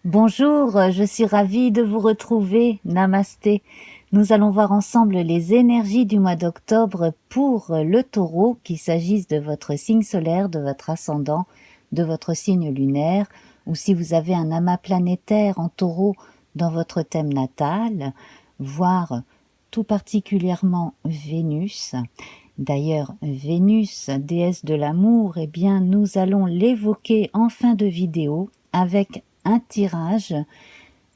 Bonjour, je suis ravie de vous retrouver. Namasté. Nous allons voir ensemble les énergies du mois d'octobre pour le taureau, qu'il s'agisse de votre signe solaire, de votre ascendant, de votre signe lunaire, ou si vous avez un amas planétaire en taureau dans votre thème natal, voire tout particulièrement Vénus. D'ailleurs, Vénus, déesse de l'amour, eh bien, nous allons l'évoquer en fin de vidéo avec un tirage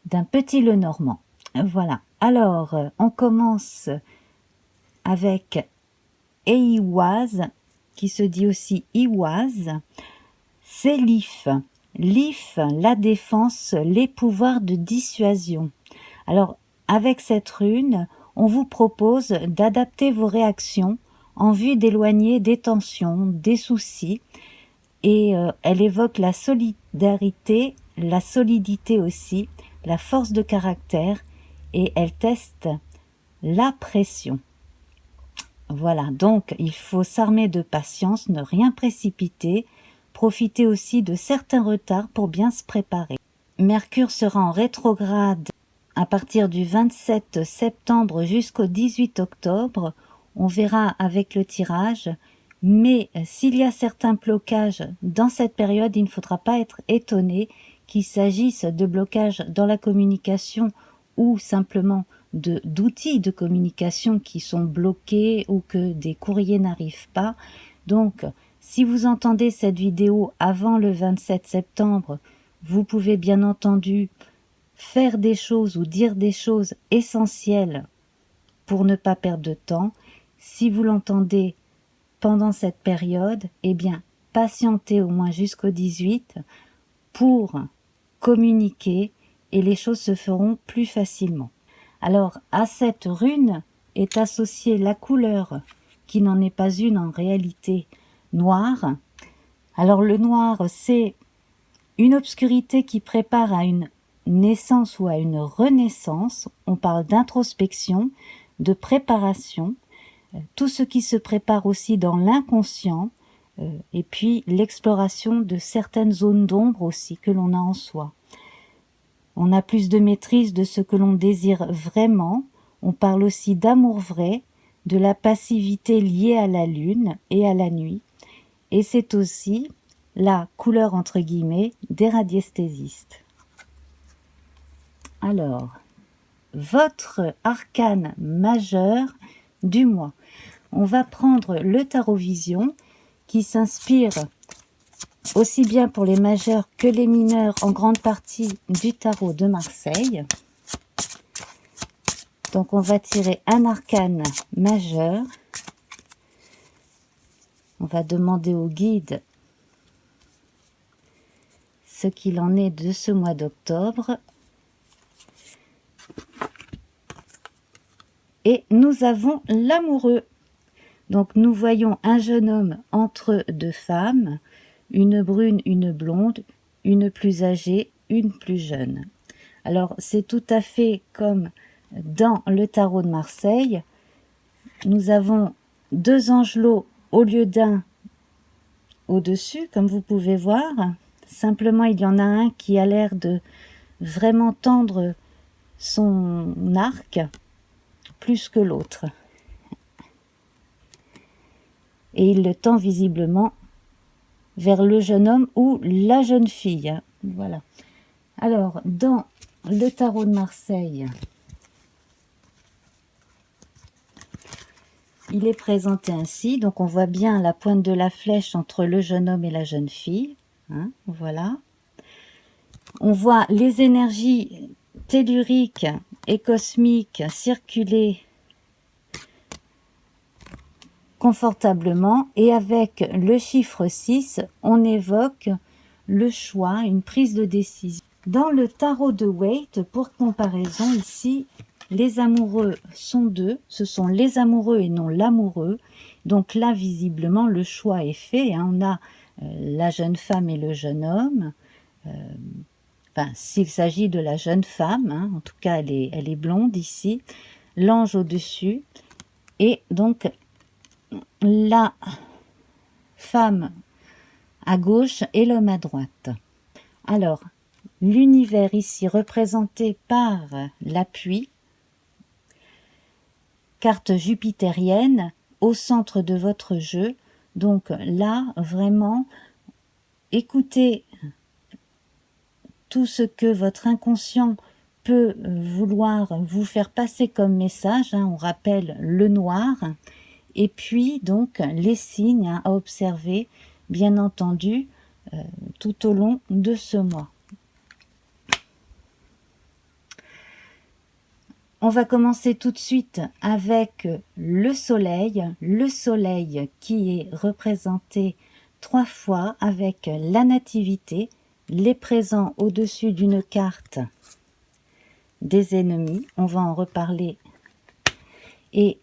d'un petit Lenormand. Voilà. Alors, on commence avec Eiwaz, qui se dit aussi Iwaz. C'est l'IF. L'IF, la défense, les pouvoirs de dissuasion. Alors, avec cette rune, on vous propose d'adapter vos réactions en vue d'éloigner des tensions, des soucis, et elle évoque la solidarité, la solidité aussi, la force de caractère, et elle teste la pression. Voilà, donc il faut s'armer de patience, ne rien précipiter, profiter aussi de certains retards pour bien se préparer. Mercure sera en rétrograde à partir du 27 septembre jusqu'au 18 octobre. On verra avec le tirage. Mais s'il y a certains blocages dans cette période, il ne faudra pas être étonné qu'il s'agisse de blocages dans la communication ou simplement d'outils de communication qui sont bloqués ou que des courriers n'arrivent pas. Donc, si vous entendez cette vidéo avant le 27 septembre, vous pouvez bien entendu faire des choses ou dire des choses essentielles pour ne pas perdre de temps. Si vous l'entendez pendant cette période, eh bien, patientez au moins jusqu'au 18 pour communiquer et les choses se feront plus facilement. Alors, à cette rune est associée la couleur, qui n'en est pas une en réalité, noire. Alors, le noir, c'est une obscurité qui prépare à une naissance ou à une renaissance. On parle d'introspection, de préparation, tout ce qui se prépare aussi dans l'inconscient, et puis l'exploration de certaines zones d'ombre aussi que l'on a en soi. On a plus de maîtrise de ce que l'on désire vraiment. On parle aussi d'amour vrai, de la passivité liée à la lune et à la nuit. Et c'est aussi la couleur entre guillemets des radiesthésistes. Alors, votre arcane majeur du mois. On va prendre le tarot vision qui s'inspire aussi bien pour les majeurs que les mineurs en grande partie du tarot de Marseille. Donc on va tirer un arcane majeur. On va demander au guide ce qu'il en est de ce mois d'octobre. Et nous avons l'amoureux. Donc nous voyons un jeune homme entre deux femmes, une brune, une blonde, une plus âgée, une plus jeune. Alors c'est tout à fait comme dans le tarot de Marseille. Nous avons deux angelots au lieu d'un au-dessus, comme vous pouvez voir. Simplement, il y en a un qui a l'air de vraiment tendre son arc plus que l'autre. Et il le tend visiblement vers le jeune homme ou la jeune fille. Voilà. Alors, dans le tarot de Marseille, il est présenté ainsi. Donc, on voit bien la pointe de la flèche entre le jeune homme et la jeune fille. Hein, voilà. On voit les énergies telluriques et cosmiques circuler confortablement, et avec le chiffre 6, on évoque le choix, une prise de décision. Dans le tarot de Waite, pour comparaison, ici, les amoureux sont deux, ce sont les amoureux et non l'amoureux. Donc là, visiblement, le choix est fait. Hein. On a la jeune femme et le jeune homme. Enfin, s'il s'agit de la jeune femme, hein, en tout cas, elle est blonde ici. L'ange au-dessus. Et donc, la femme à gauche et l'homme à droite. Alors, l'univers ici représenté par l'appui, carte jupitérienne au centre de votre jeu. Donc là, vraiment, écoutez tout ce que votre inconscient peut vouloir vous faire passer comme message. On rappelle le noir. Et puis, donc, les signes à observer, bien entendu, tout au long de ce mois. On va commencer tout de suite avec le soleil qui est représenté 3 fois avec la nativité, les présents au-dessus d'une carte des ennemis, on va en reparler, et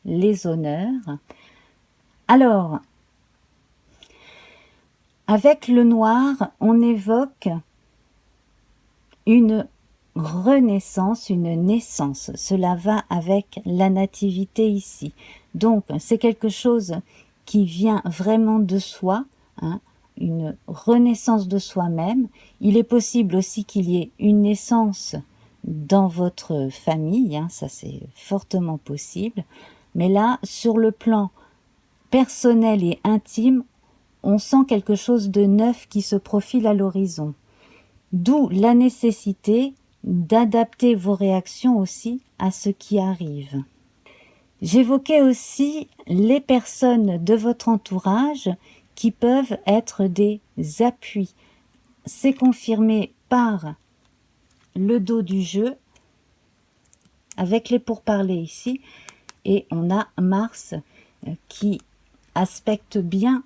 les honneurs. Alors, avec le noir, on évoque une renaissance, une naissance. Cela va avec la nativité ici. Donc, c'est quelque chose qui vient vraiment de soi, une renaissance de soi-même. Il est possible aussi qu'il y ait une naissance dans votre famille, ça c'est fortement possible. Mais là, sur le plan personnel et intime, on sent quelque chose de neuf qui se profile à l'horizon. D'où la nécessité d'adapter vos réactions aussi à ce qui arrive. J'évoquais aussi les personnes de votre entourage qui peuvent être des appuis. C'est confirmé par le dos du jeu, avec les pourparlers ici, et on a Mars qui aspecte bien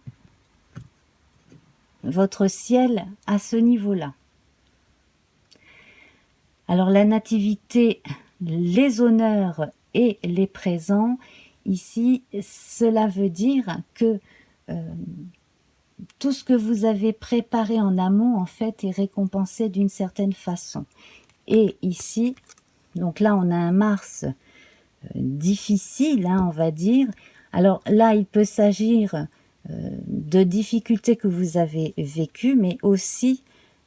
votre ciel à ce niveau-là. Alors la nativité, les honneurs et les présents, ici, cela veut dire que tout ce que vous avez préparé en amont, en fait, est récompensé d'une certaine façon. Et ici, donc là, on a un Mars difficile, on va dire. Alors là, il peut s'agir de difficultés que vous avez vécues, mais aussi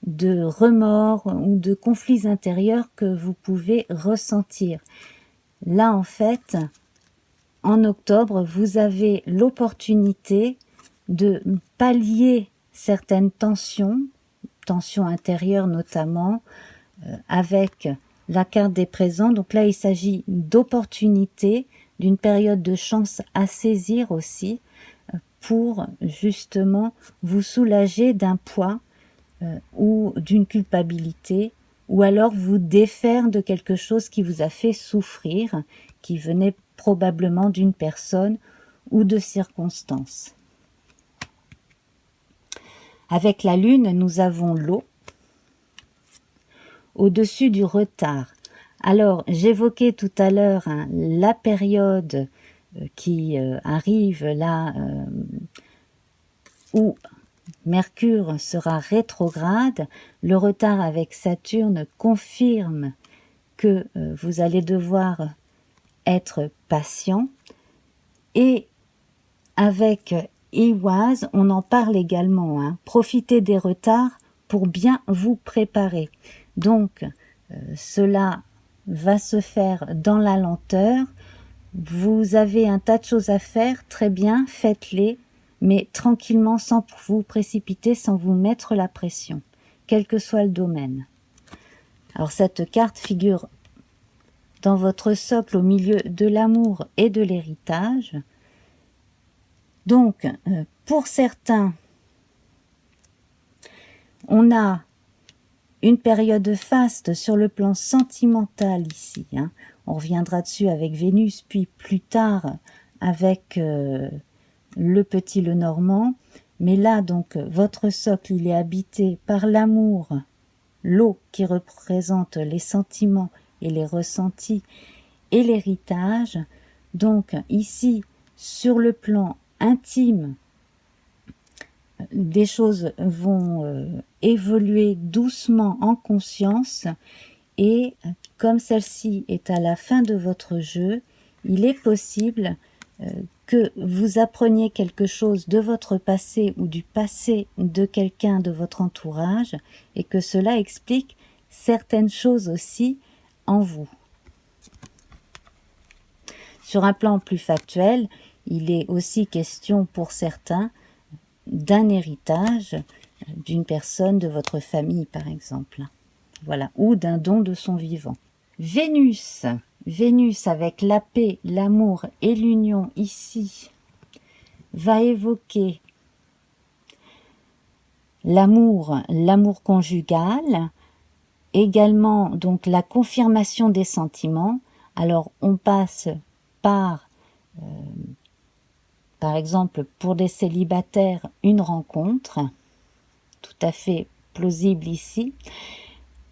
de remords ou de conflits intérieurs que vous pouvez ressentir. Là, en fait, en octobre, vous avez l'opportunité de pallier certaines tensions intérieures notamment, avec la carte des présents. Donc là, il s'agit d'opportunités, d'une période de chance à saisir aussi, pour justement vous soulager d'un poids ou d'une culpabilité, ou alors vous défaire de quelque chose qui vous a fait souffrir, qui venait probablement d'une personne ou de circonstances. Avec la Lune, nous avons l'eau au-dessus du retard. Alors, j'évoquais tout à l'heure la période qui arrive là, où Mercure sera rétrograde. Le retard avec Saturne confirme que vous allez devoir être patient. Et avec Iwaz, on en parle également. Profitez des retards pour bien vous préparer. Donc, cela va se faire dans la lenteur. Vous avez un tas de choses à faire, très bien, faites-les, mais tranquillement, sans vous précipiter, sans vous mettre la pression, quel que soit le domaine. Alors cette carte figure dans votre socle au milieu de l'amour et de l'héritage. Donc, pour certains, on a une période faste sur le plan sentimental ici. On reviendra dessus avec Vénus, puis plus tard avec le petit Lenormand. Mais là, donc, votre socle, il est habité par l'amour, l'eau qui représente les sentiments et les ressentis, et l'héritage. Donc, ici, sur le plan intime, des choses vont évoluer doucement en conscience, et comme celle-ci est à la fin de votre jeu, il est possible que vous appreniez quelque chose de votre passé ou du passé de quelqu'un de votre entourage, et que cela explique certaines choses aussi en vous. Sur un plan plus factuel, il est aussi question pour certains d'un héritage d'une personne de votre famille, par exemple. Voilà, ou d'un don de son vivant. Vénus, Vénus avec la paix, l'amour et l'union ici, va évoquer l'amour conjugal, également donc la confirmation des sentiments. Alors on passe par exemple pour des célibataires une rencontre, tout à fait plausible ici.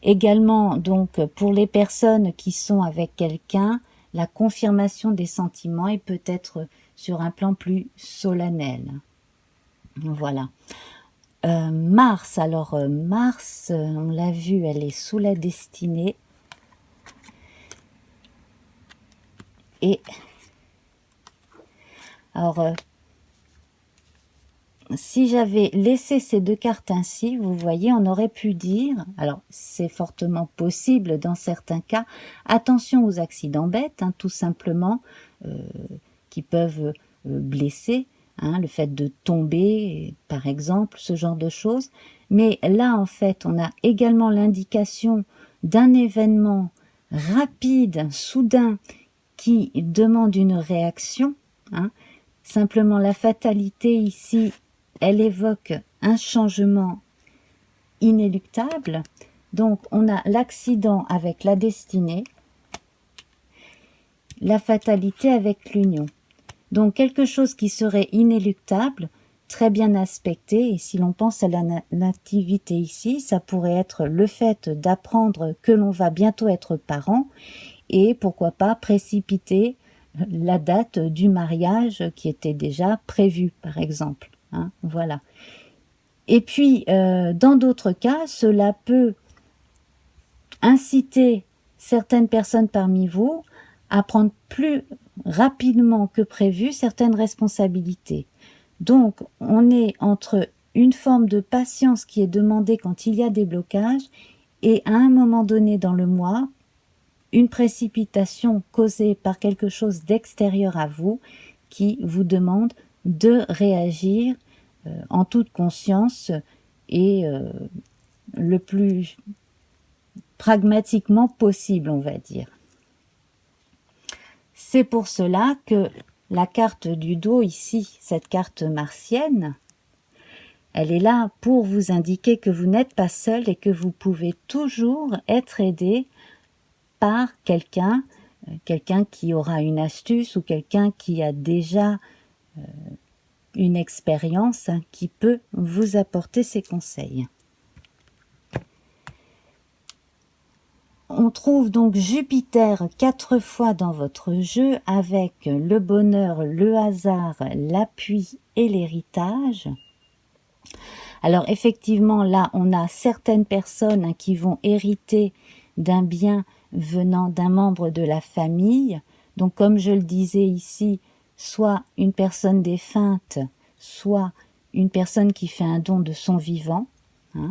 Également donc pour les personnes qui sont avec quelqu'un, la confirmation des sentiments et peut-être sur un plan plus solennel. Voilà. Mars, alors Mars, on l'a vu, elle est sous la destinée. Et alors, si j'avais laissé ces deux cartes ainsi, vous voyez, on aurait pu dire, alors c'est fortement possible dans certains cas, attention aux accidents bêtes, hein, tout simplement, qui peuvent blesser, hein, le fait de tomber, par exemple, ce genre de choses. Mais là, en fait, on a également l'indication d'un événement rapide, soudain, qui demande une réaction, hein. Simplement, la fatalité ici, elle évoque un changement inéluctable. Donc, on a l'accident avec la destinée, la fatalité avec l'union. Donc, quelque chose qui serait inéluctable, très bien aspecté, et si l'on pense à la nativité ici, ça pourrait être le fait d'apprendre que l'on va bientôt être parent, et pourquoi pas précipiter la date du mariage qui était déjà prévue, par exemple. Hein, voilà. Et puis, dans d'autres cas, cela peut inciter certaines personnes parmi vous à prendre plus rapidement que prévu certaines responsabilités. Donc, on est entre une forme de patience qui est demandée quand il y a des blocages et à un moment donné dans le mois, une précipitation causée par quelque chose d'extérieur à vous qui vous demande de réagir en toute conscience et le plus pragmatiquement possible, on va dire. C'est pour cela que la carte du dos ici, cette carte martienne, elle est là pour vous indiquer que vous n'êtes pas seul et que vous pouvez toujours être aidé par quelqu'un qui aura une astuce ou quelqu'un qui a déjà une expérience qui peut vous apporter ses conseils. On trouve donc Jupiter 4 fois dans votre jeu avec le bonheur, le hasard, l'appui et l'héritage. Alors effectivement là on a certaines personnes qui vont hériter d'un bien venant d'un membre de la famille. Donc comme je le disais ici, soit une personne défunte, soit une personne qui fait un don de son vivant. Hein.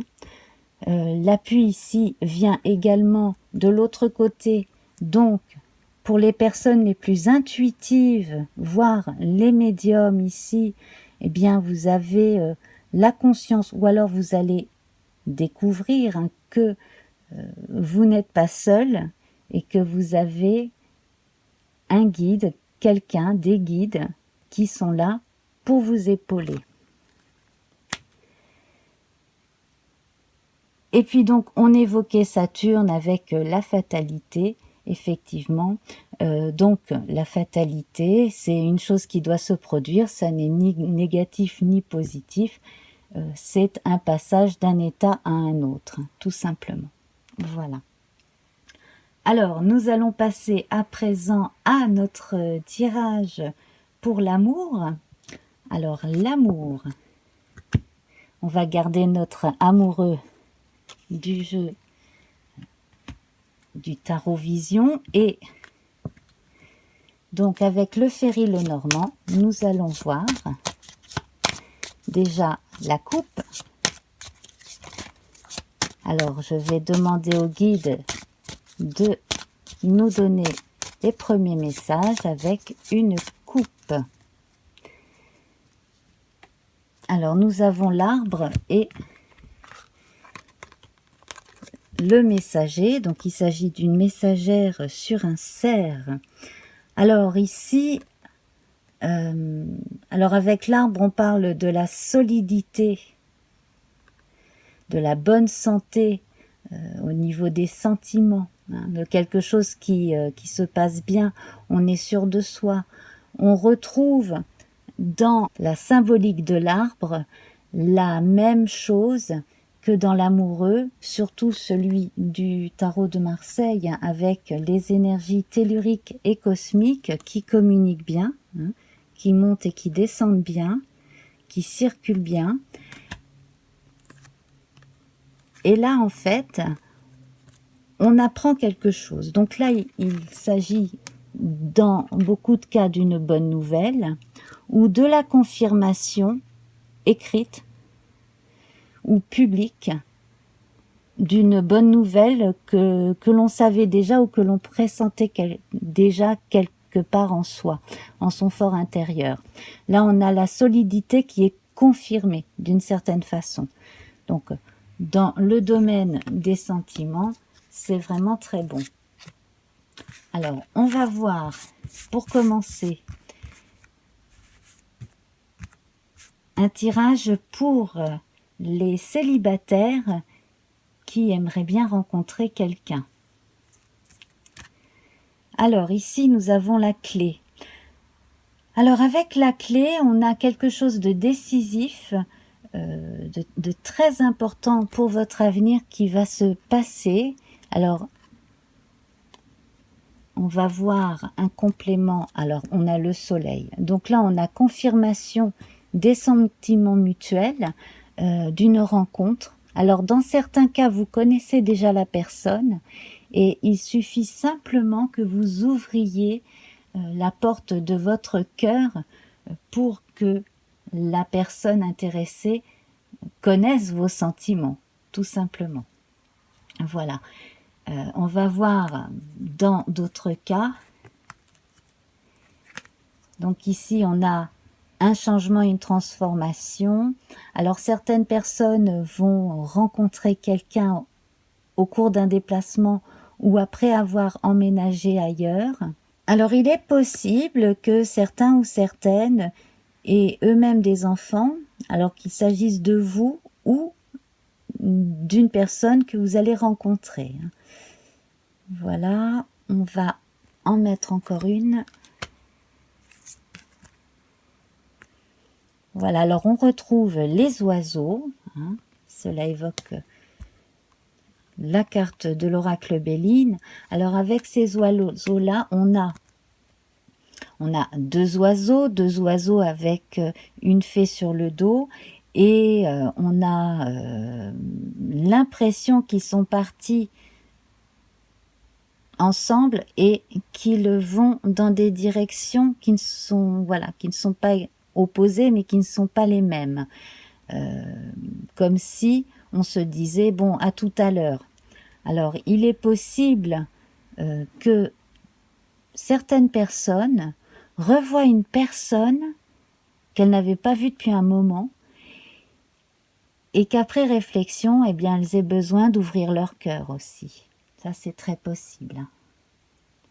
L'appui ici vient également de l'autre côté, donc pour les personnes les plus intuitives, voire les médiums ici, eh bien vous avez la conscience, ou alors vous allez découvrir que vous n'êtes pas seul et que vous avez un guide, quelqu'un, des guides qui sont là pour vous épauler. Et puis donc on évoquait Saturne avec la fatalité, effectivement. Donc la fatalité, c'est une chose qui doit se produire, ça n'est ni négatif ni positif, c'est un passage d'un état à un autre, tout simplement. Voilà. Alors nous allons passer à présent à notre tirage pour l'amour. Alors l'amour, on va garder notre amoureux du jeu du tarot vision et donc avec le Ferry Lenormand, nous allons voir déjà la coupe, Alors, je vais demander au guide de nous donner les premiers messages avec une coupe. Alors, nous avons l'arbre et le messager. Donc, il s'agit d'une messagère sur un cerf. Alors, ici, alors avec l'arbre, on parle de la solidité, de la bonne santé au niveau des sentiments, hein, de quelque chose qui se passe bien, on est sûr de soi. On retrouve dans la symbolique de l'arbre la même chose que dans l'amoureux, surtout celui du tarot de Marseille, hein, avec les énergies telluriques et cosmiques qui communiquent bien, hein, qui montent et qui descendent bien, qui circulent bien. Et là, en fait, on apprend quelque chose. Donc là, il s'agit dans beaucoup de cas d'une bonne nouvelle ou de la confirmation écrite ou publique d'une bonne nouvelle que l'on savait déjà ou que l'on pressentait déjà quelque part en soi, en son fort intérieur. Là, on a la solidité qui est confirmée d'une certaine façon. Donc, dans le domaine des sentiments, c'est vraiment très bon. Alors, on va voir, pour commencer, un tirage pour les célibataires qui aimeraient bien rencontrer quelqu'un. Alors, ici, nous avons la clé. Alors, avec la clé, on a quelque chose de décisif, de très important pour votre avenir qui va se passer. Alors, on va voir un complément. Alors, on a le soleil. Donc là, on a confirmation des sentiments mutuels, d'une rencontre. Alors, dans certains cas, vous connaissez déjà la personne et il suffit simplement que vous ouvriez la porte de votre cœur pour que la personne intéressée connaisse vos sentiments, tout simplement. Voilà. On va voir dans d'autres cas. Donc ici, on a un changement, une transformation. Alors certaines personnes vont rencontrer quelqu'un au cours d'un déplacement ou après avoir emménagé ailleurs. Alors il est possible que certains ou certaines aient eux-mêmes des enfants, alors qu'il s'agisse de vous ou d'une personne que vous allez rencontrer. Voilà, on va en mettre encore une. Voilà, alors on retrouve les oiseaux. Hein, cela évoque la carte de l'oracle Béline. Alors avec ces oiseaux-là, on a deux oiseaux avec une fée sur le dos. Et on a l'impression qu'ils sont partis ensemble et qu'ils vont dans des directions qui ne sont pas opposées mais qui ne sont pas les mêmes, comme si on se disait bon, à tout à l'heure. Alors il est possible que certaines personnes revoient une personne qu'elles n'avaient pas vue depuis un moment et qu'après réflexion, eh bien, elles aient besoin d'ouvrir leur cœur aussi. Ça, c'est très possible.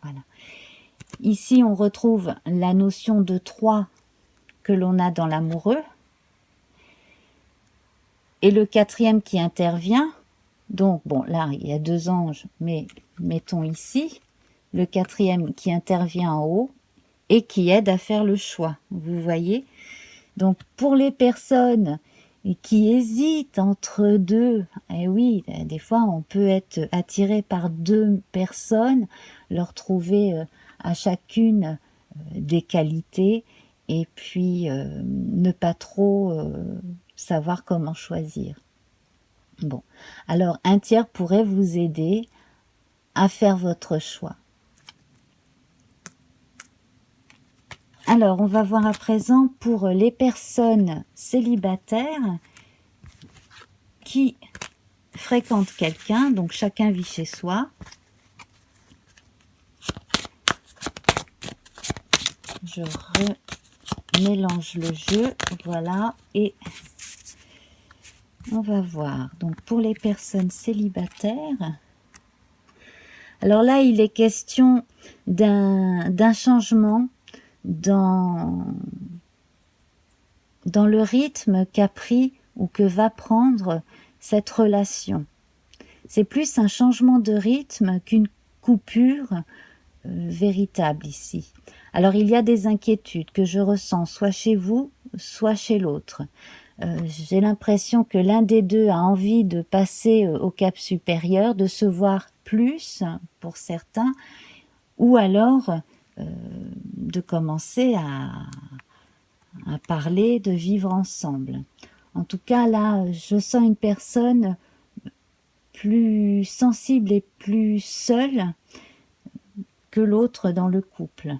Voilà. Ici, on retrouve la notion de 3 que l'on a dans l'amoureux. Et le 4e qui intervient. Donc, bon, là, il y a 2 anges, mais mettons ici le 4e qui intervient en haut et qui aide à faire le choix. Vous voyez ? Donc, pour les personnes qui hésitent entre deux, eh oui, des fois on peut être attiré par 2 personnes, leur trouver à chacune des qualités et puis ne pas trop savoir comment choisir. Bon, alors un tiers pourrait vous aider à faire votre choix. Alors, on va voir à présent pour les personnes célibataires qui fréquente quelqu'un, donc chacun vit chez soi. Je remélange le jeu, voilà, et on va voir. Donc pour les personnes célibataires, alors là il est question d'un changement dans le rythme qu'a pris ou que va prendre cette relation. C'est plus un changement de rythme qu'une coupure véritable ici. Alors il y a des inquiétudes que je ressens soit chez vous, soit chez l'autre. J'ai l'impression que l'un des deux a envie de passer au cap supérieur, de se voir plus pour certains, ou alors de commencer à parler, de vivre ensemble. En tout cas, là, je sens une personne plus sensible et plus seule que l'autre dans le couple.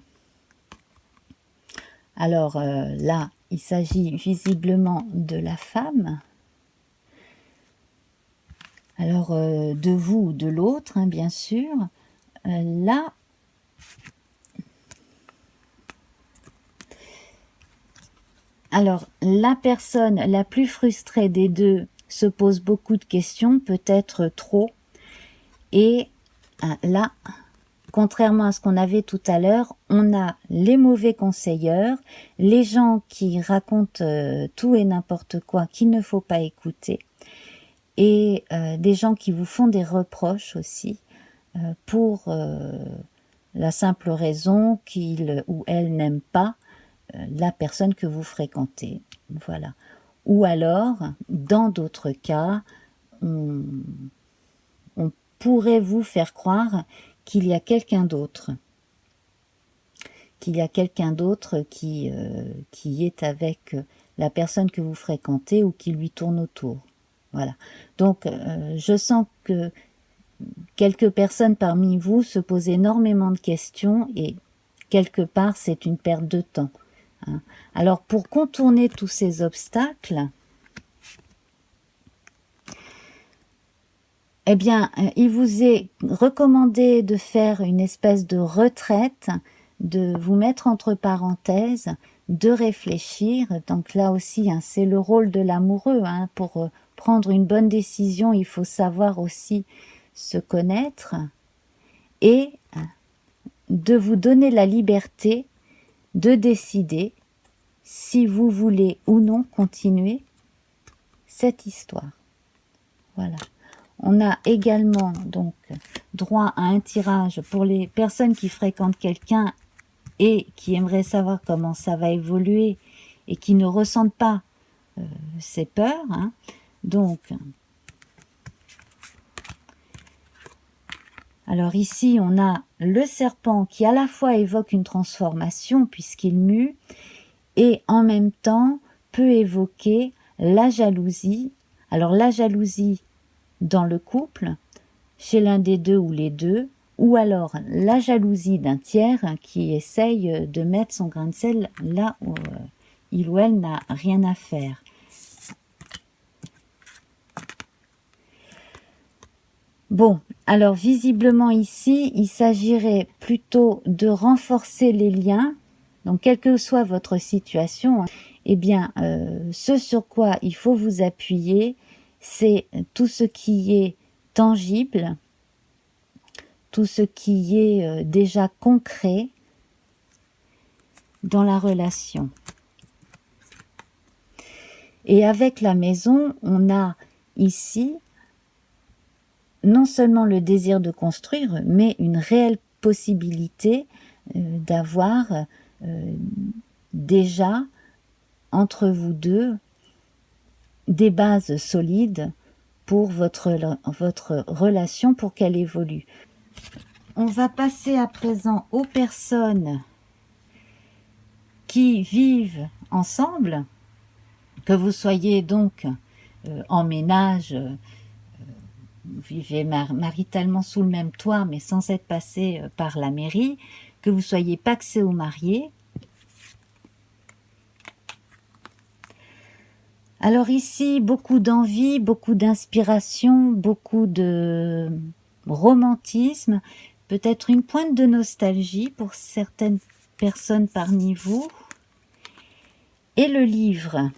Alors là, il s'agit visiblement de la femme. Alors de vous ou de l'autre, hein, bien sûr. Là, alors la personne la plus frustrée des deux se pose beaucoup de questions, peut-être trop. Et là, contrairement à ce qu'on avait tout à l'heure, on a les mauvais conseilleurs, les gens qui racontent tout et n'importe quoi qu'il ne faut pas écouter, et des gens qui vous font des reproches aussi, pour la simple raison qu'il ou elle n'aime pas la personne que vous fréquentez. Voilà. Ou alors, dans d'autres cas, on pourrait vous faire croire qu'il y a quelqu'un d'autre. Qu'il y a quelqu'un d'autre qui est avec la personne que vous fréquentez ou qui lui tourne autour. Voilà. Donc, je sens que quelques personnes parmi vous se posent énormément de questions et quelque part, c'est une perte de temps. Hein. Alors, pour contourner tous ces obstacles, eh bien, il vous est recommandé de faire une espèce de retraite, de vous mettre entre parenthèses, de réfléchir. Donc là aussi, hein, c'est le rôle de l'amoureux. Hein. Pour prendre une bonne décision, il faut savoir aussi se connaître et de vous donner la liberté de décider si vous voulez ou non continuer cette histoire. Voilà. On a également donc droit à un tirage pour les personnes qui fréquentent quelqu'un et qui aimeraient savoir comment ça va évoluer et qui ne ressentent pas ces peurs. Hein. Donc, alors ici, on a le serpent qui à la fois évoque une transformation puisqu'il mue et en même temps peut évoquer la jalousie. Alors la jalousie dans le couple, chez l'un des deux ou les deux, ou alors la jalousie d'un tiers qui essaye de mettre son grain de sel là où il ou elle n'a rien à faire. Bon, alors visiblement ici, il s'agirait plutôt de renforcer les liens. Donc, quelle que soit votre situation, eh bien, ce sur quoi il faut vous appuyer, c'est tout ce qui est tangible, tout ce qui est déjà concret dans la relation. Et avec la maison, on a ici non seulement le désir de construire, mais une réelle possibilité d'avoir déjà entre vous deux des bases solides pour votre relation, pour qu'elle évolue. On va passer à présent aux personnes qui vivent ensemble, que vous soyez donc en ménage, vous vivez maritalement sous le même toit, mais sans être passé par la mairie, que vous soyez pacsé ou marié. Alors ici, beaucoup d'envie, beaucoup d'inspiration, beaucoup de romantisme, peut-être une pointe de nostalgie pour certaines personnes parmi vous. Et le livre.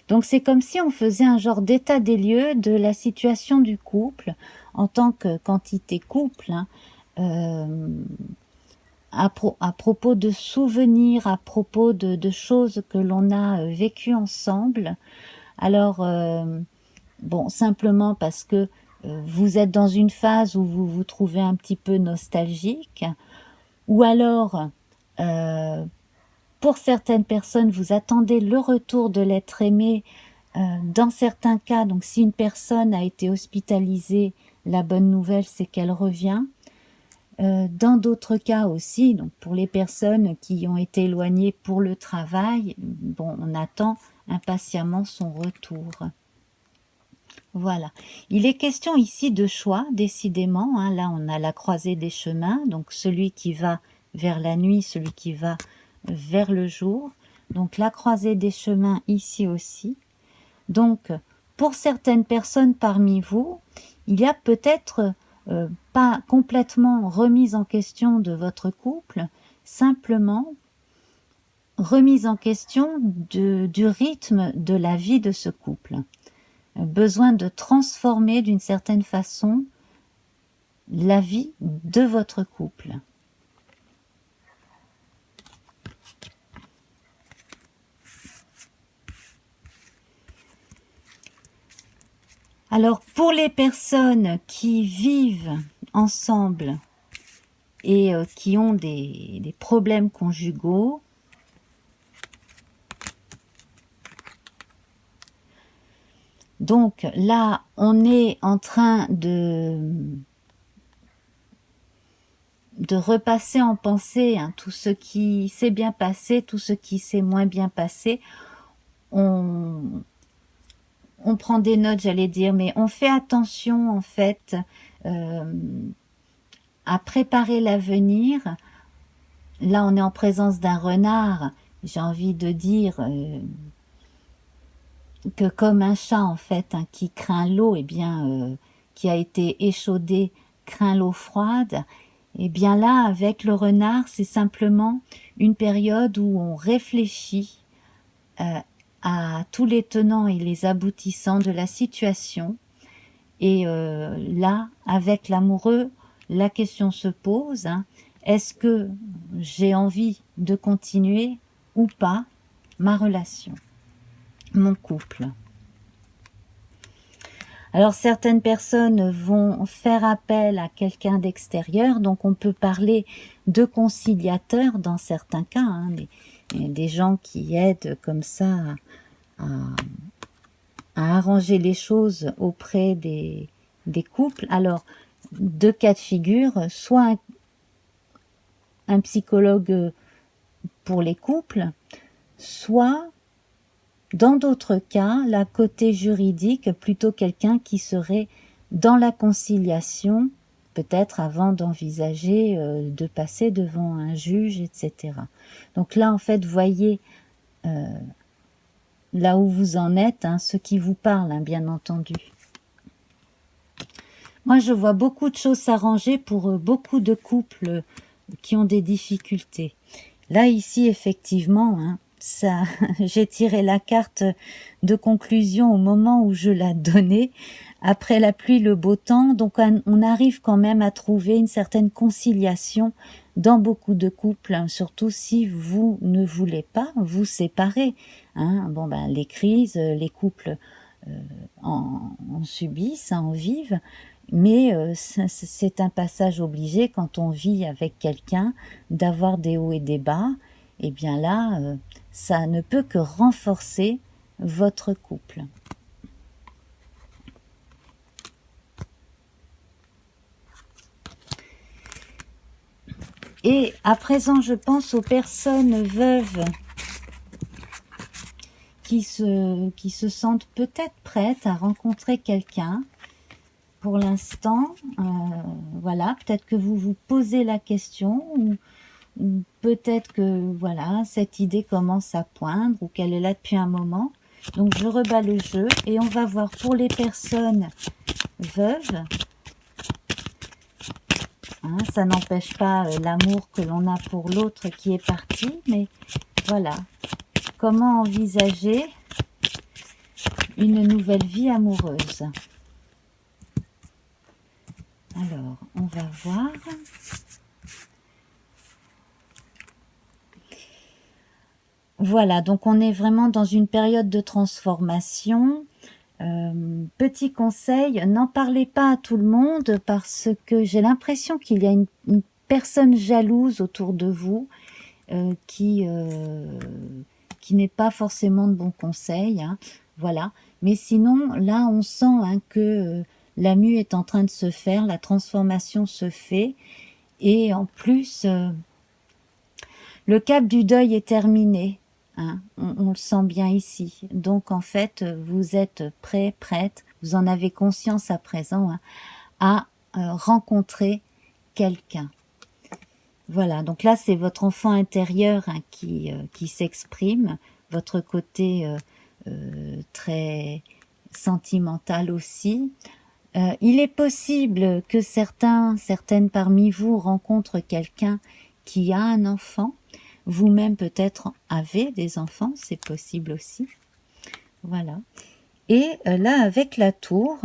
Donc c'est comme si on faisait un genre d'état des lieux de la situation du couple en tant que quantité couple, hein, à propos de souvenirs, à propos de choses que l'on a vécues ensemble. Alors, bon, simplement parce que vous êtes dans une phase où vous vous trouvez un petit peu nostalgique, ou alors, pour certaines personnes, vous attendez le retour de l'être aimé. Dans certains cas, donc si une personne a été hospitalisée, la bonne nouvelle, c'est qu'elle revient. Dans d'autres cas aussi, donc pour les personnes qui ont été éloignées pour le travail, bon, on attend impatiemment son retour. Voilà. Il est question ici de choix, décidément. Hein. Là, on a la croisée des chemins, donc celui qui va vers la nuit, celui qui va vers le jour. Donc la croisée des chemins ici aussi. Donc, pour certaines personnes parmi vous, il y a peut-être pas complètement remise en question de votre couple, simplement remise en question du rythme de la vie de ce couple. Besoin de transformer d'une certaine façon la vie de votre couple. Alors, pour les personnes qui vivent ensemble et qui ont des problèmes conjugaux, donc là, on est en train de repasser en pensée hein, tout ce qui s'est bien passé, tout ce qui s'est moins bien passé. On prend des notes, j'allais dire, mais on fait attention en fait à préparer l'avenir. Là, on est en présence d'un renard. J'ai envie de dire que comme un chat en fait hein, qui craint l'eau, eh bien, qui a été échaudé, craint l'eau froide. Et bien là, avec le renard, c'est simplement une période où on réfléchit à tous les tenants et les aboutissants de la situation. Et là, avec l'amoureux, la question se pose, hein, est-ce que j'ai envie de continuer ou pas ma relation, mon couple? Alors certaines personnes vont faire appel à quelqu'un d'extérieur, donc on peut parler de conciliateurs dans certains cas, hein, des gens qui aident comme ça à arranger les choses auprès des couples. Alors, deux cas de figure, soit un psychologue pour les couples, soit, dans d'autres cas, la côté juridique, plutôt quelqu'un qui serait dans la conciliation, peut-être avant d'envisager de passer devant un juge, etc. Donc là, en fait, voyez là où vous en êtes, hein, ce qui vous parle, hein, bien entendu. Moi, je vois beaucoup de choses s'arranger pour beaucoup de couples qui ont des difficultés. Là, ici, effectivement, hein, ça, j'ai tiré la carte de conclusion au moment où je la donnais. Après la pluie, le beau temps, donc on arrive quand même à trouver une certaine conciliation dans beaucoup de couples, hein, surtout si vous ne voulez pas vous séparer. Hein. Bon, ben, les crises, les couples en subissent, en vivent, mais c'est un passage obligé quand on vit avec quelqu'un, d'avoir des hauts et des bas. Et bien là, ça ne peut que renforcer votre couple. Et à présent, je pense aux personnes veuves qui se sentent peut-être prêtes à rencontrer quelqu'un. Pour l'instant, voilà, peut-être que vous vous posez la question, Peut-être que voilà, cette idée commence à poindre ou qu'elle est là depuis un moment. Donc je rebats le jeu et on va voir pour les personnes veuves. Hein, ça n'empêche pas l'amour que l'on a pour l'autre qui est parti, mais voilà. Comment envisager une nouvelle vie amoureuse? Alors, on va voir. Voilà, donc on est vraiment dans une période de transformation. Petit conseil, n'en parlez pas à tout le monde parce que j'ai l'impression qu'il y a une personne jalouse autour de vous qui n'est pas forcément de bons conseils. Hein, voilà. Mais sinon, là, on sent hein, que la mue est en train de se faire, la transformation se fait. Et en plus, le cap du deuil est terminé. Hein, on le sent bien ici. Donc en fait, vous êtes prêt, prête, vous en avez conscience à présent hein, à rencontrer quelqu'un. Voilà, donc là c'est votre enfant intérieur hein, qui s'exprime, votre côté très sentimental aussi. Il est possible que certaines parmi vous rencontrent quelqu'un qui a un enfant. Vous-même peut-être avez des enfants, c'est possible aussi. Voilà. Et là, avec la tour,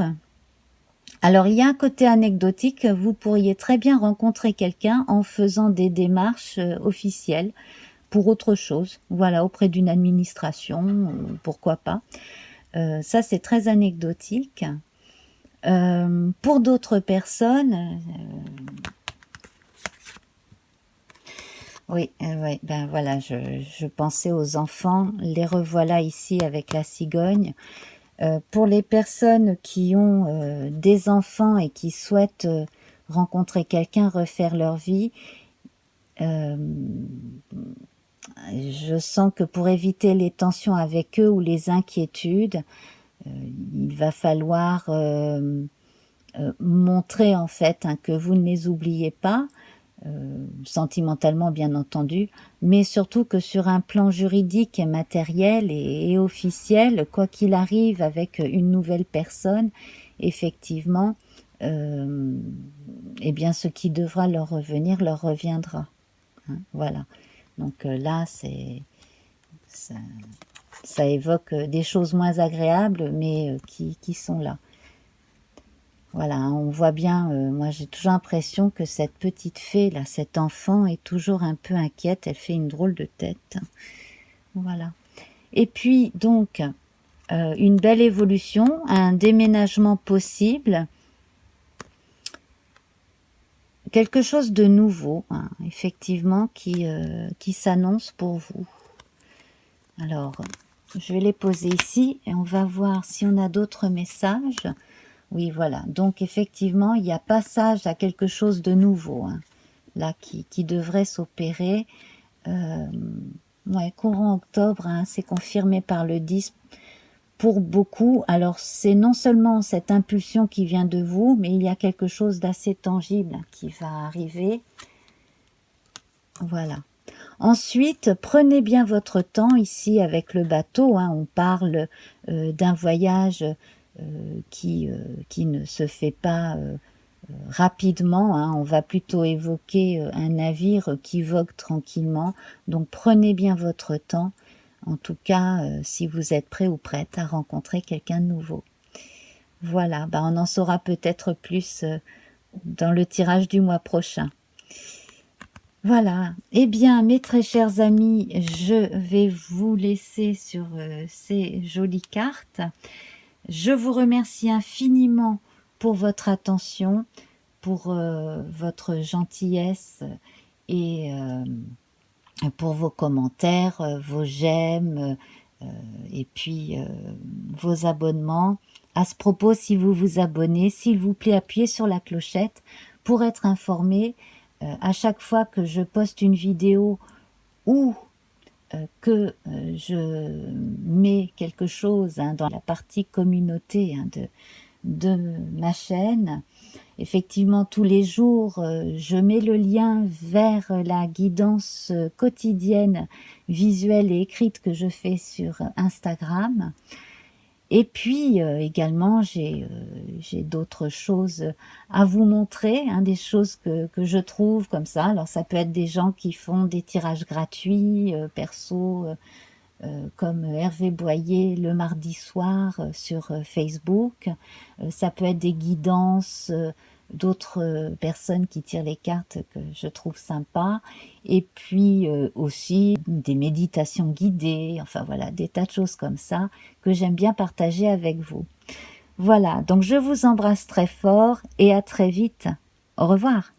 alors il y a un côté anecdotique, vous pourriez très bien rencontrer quelqu'un en faisant des démarches officielles pour autre chose. Voilà, auprès d'une administration, pourquoi pas. Ça, c'est très anecdotique. Pour d'autres personnes, oui, ben voilà, je pensais aux enfants, les revoilà ici avec la cigogne. Pour les personnes qui ont des enfants et qui souhaitent rencontrer quelqu'un, refaire leur vie, je sens que pour éviter les tensions avec eux ou les inquiétudes, il va falloir montrer en fait hein, que vous ne les oubliez pas, sentimentalement bien entendu, mais surtout que sur un plan juridique et matériel et officiel, quoi qu'il arrive avec une nouvelle personne, effectivement, eh bien ce qui devra leur revenir leur reviendra. Hein, voilà. Donc là, ça, ça évoque des choses moins agréables, mais qui sont là. Voilà, hein, on voit bien, moi j'ai toujours l'impression que cette petite fée, là, cet enfant est toujours un peu inquiète, elle fait une drôle de tête. Voilà. Et puis donc, une belle évolution, un déménagement possible, quelque chose de nouveau, hein, effectivement, qui s'annonce pour vous. Alors, je vais les poser ici et on va voir si on a d'autres messages. Oui, voilà. Donc, effectivement, il y a passage à quelque chose de nouveau, hein, là, qui devrait s'opérer. Ouais, courant octobre, hein, c'est confirmé par le 10 pour beaucoup. Alors, c'est non seulement cette impulsion qui vient de vous, mais il y a quelque chose d'assez tangible qui va arriver. Voilà. Ensuite, prenez bien votre temps ici avec le bateau. Hein, on parle d'un voyage qui ne se fait pas rapidement. Hein, on va plutôt évoquer un navire qui vogue tranquillement. Donc, prenez bien votre temps. En tout cas, si vous êtes prêt ou prête à rencontrer quelqu'un de nouveau. Voilà, bah on en saura peut-être plus dans le tirage du mois prochain. Voilà, eh bien mes très chers amis, je vais vous laisser sur ces jolies cartes. Je vous remercie infiniment pour votre attention, pour votre gentillesse et pour vos commentaires, vos j'aime et puis vos abonnements. À ce propos, si vous vous abonnez, s'il vous plaît, appuyez sur la clochette pour être informé à chaque fois que je poste une vidéo ou que je mets quelque chose hein, dans la partie communauté hein, de ma chaîne, effectivement, tous les jours, je mets le lien vers la guidance quotidienne, visuelle et écrite que je fais sur Instagram. Et puis également, j'ai d'autres choses à vous montrer, hein, des choses que je trouve comme ça. Alors ça peut être des gens qui font des tirages gratuits, perso, comme Hervé Boyer le mardi soir sur Facebook. Ça peut être des guidances d'autres personnes qui tirent les cartes que je trouve sympa. Et puis aussi des méditations guidées, enfin voilà, des tas de choses comme ça que j'aime bien partager avec vous. Voilà, donc je vous embrasse très fort et à très vite. Au revoir.